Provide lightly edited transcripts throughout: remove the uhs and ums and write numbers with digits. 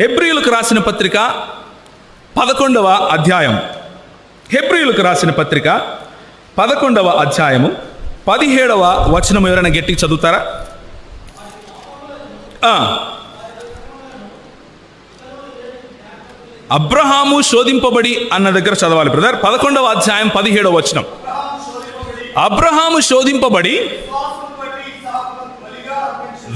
హెబ్రీయులకు రాసిన పత్రిక 11వ అధ్యాయం. హెబ్రీయులకు రాసిన పత్రిక 11వ అధ్యాయము 17వ వచనం ఎవరైనా గట్టిగా చదువుతారా? అబ్రహాము శోధింపబడి అన్న దగ్గర చదవాలి బ్రదర్. 11వ అధ్యాయం 17వ వచనం. అబ్రహాము శోధింపబడి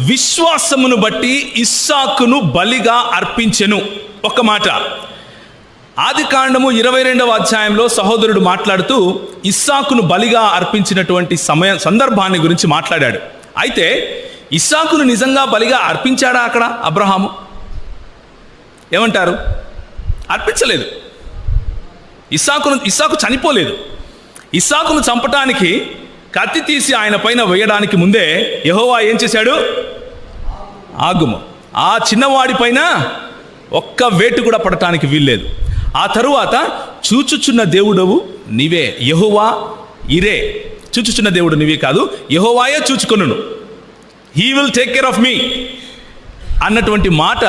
విశ్వాసమును బట్టి ఇస్సాకును బలిగా అర్పించెను. ఒక మాట, ఆదికాండము 22వ అధ్యాయంలో సహోదరుడు మాట్లాడుతూ ఇస్సాకును బలిగా అర్పించినటువంటి సందర్భాన్ని గురించి మాట్లాడాడు. అయితే ఇస్సాకును నిజంగా బలిగా అర్పించాడా అక్కడ అబ్రహాము? ఏమంటారు? అర్పించలేదు. ఇస్సాకు చనిపోలేదు. ఇస్సాకును చంపటానికి కత్తి తీసి ఆయన పైన వేయడానికి ముందే యెహోవా ఏం చేశాడు? ఆగుము, ఆ చిన్నవాడి పైన ఒక్క వేటు కూడా పడటానికి వీల్లేదు. ఆ తరువాత చూచుచున్న దేవుడవు నీవే, యెహోవా ఇరే. చూచుచున్న దేవుడు నీవే కాదు, యెహోవాయే చూచుకొనును. He will take care of me అన్నటువంటి మాట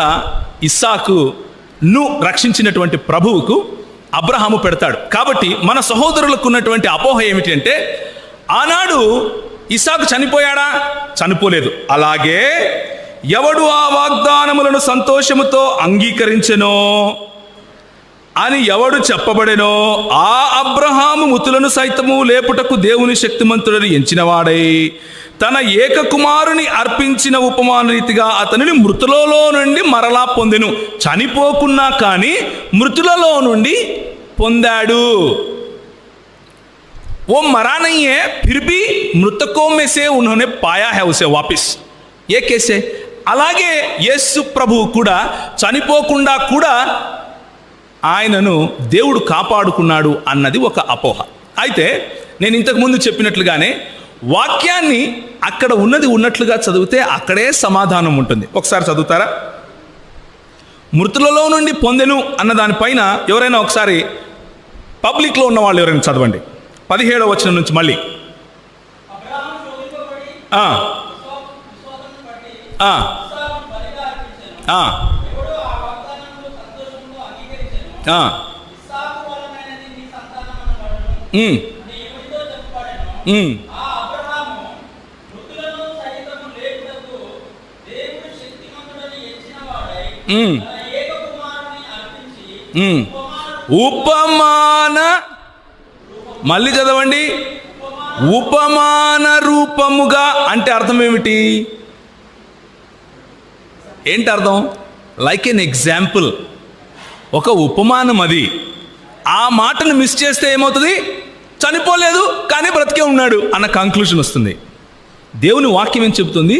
ఇస్సాకును రక్షించినటువంటి ప్రభువుకు అబ్రహాము పెడతాడు. కాబట్టి మన సహోదరులకు ఉన్నటువంటి అపోహ ఏమిటి అంటే, ఆనాడు ఇస్సాకు చనిపోయాడా? చనిపోలేదు. అలాగే ఎవడు ఆ వాగ్దానములను సంతోషముతో అంగీకరించెనో అని ఎవడు చెప్పబడెనో ఆ అబ్రహాము మృతులను సైతము లేపుటకు దేవుని శక్తిమంతుడని ఎంచినవాడై తన ఏకకుమారుని అర్పించిన ఉపమాన రీతిగా అతనిని మృతులలో నుండి మరలా పొందెను. చనిపోకున్నా కానీ మృతులలో నుండి పొందాడు. वो मरा नहीं है, फिर भी मृतकों में से उन्होंने पाया है उसे वापिस. ये कैसे? అలాగే యేసు ప్రభువు కూడా చనిపోకుండా కూడా ఆయనను దేవుడు కాపాడుకున్నాడు అన్నది ఒక అపోహ. అయితే నేను ఇంతకుముందు చెప్పినట్లుగానే వాక్యాన్ని అక్కడ ఉన్నది ఉన్నట్లుగా చదివితే అక్కడే సమాధానం ఉంటుంది. ఒకసారి చదువుతారా? మృతులలో నుండి పొందెను అన్న దానిపైన ఎవరైనా ఒకసారి పబ్లిక్లో ఉన్న వాళ్ళు ఎవరైనా చదవండి. 17వ వచనం నుంచి మళ్ళీ. ఉపమాన, మళ్ళీ చదవండి. ఉపమాన రూపముగా అంటే అర్థం ఏమిటి? ఏంటి అర్థం? లైక్ ఎన్ ఎగ్జాంపుల్, ఒక ఉపమానం. అది ఆ మాటను మిస్ చేస్తే ఏమవుతుంది? చనిపోలేదు కానీ బ్రతికే ఉన్నాడు అన్న కంక్లూషన్ వస్తుంది. దేవుని వాక్యం ఏం చెబుతుంది?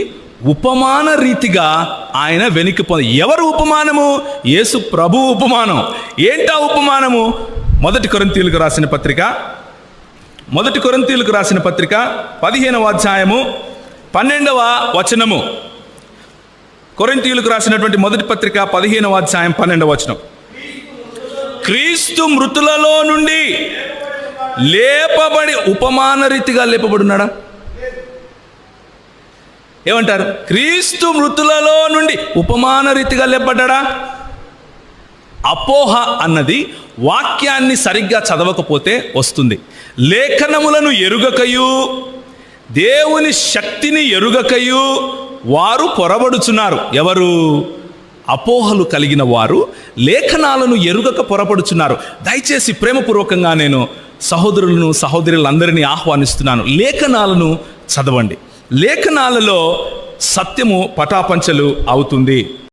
ఉపమాన రీతిగా ఆయన వెనక్కి ఎవరు ఉపమానము? యేసు ప్రభు ఉపమానం. ఏంటా ఉపమానము? 1 కొరింథీయులకు రాసిన పత్రిక 15వ అధ్యాయము 12వ వచనము. కొరింథీయులకు రాసినటువంటి మొదటి పత్రిక 15వ అధ్యాయం 12వ వచనం. క్రీస్తు మృతులలో నుండి లేపబడి, ఉపమాన రీతిగా లేపబడున్నాడా? ఏమంటారు? క్రీస్తు మృతులలో నుండి ఉపమాన రీతిగా లేపబడ్డా? అపోహ అన్నది వాక్యాన్ని సరిగ్గా చదవకపోతే వస్తుంది. లేఖనములను ఎరుగకయు దేవుని శక్తిని ఎరుగకయు వారు పొరబడుచున్నారు. ఎవరు? అపోహలు కలిగిన వారు లేఖనాలను ఎరుగక పొరపడుచున్నారు. దయచేసి ప్రేమపూర్వకంగా నేను సహోదరులను సహోదరులందరినీ ఆహ్వానిస్తున్నాను. లేఖనాలను చదవండి. లేఖనాలలో సత్యము పటాపంచలు అవుతుంది.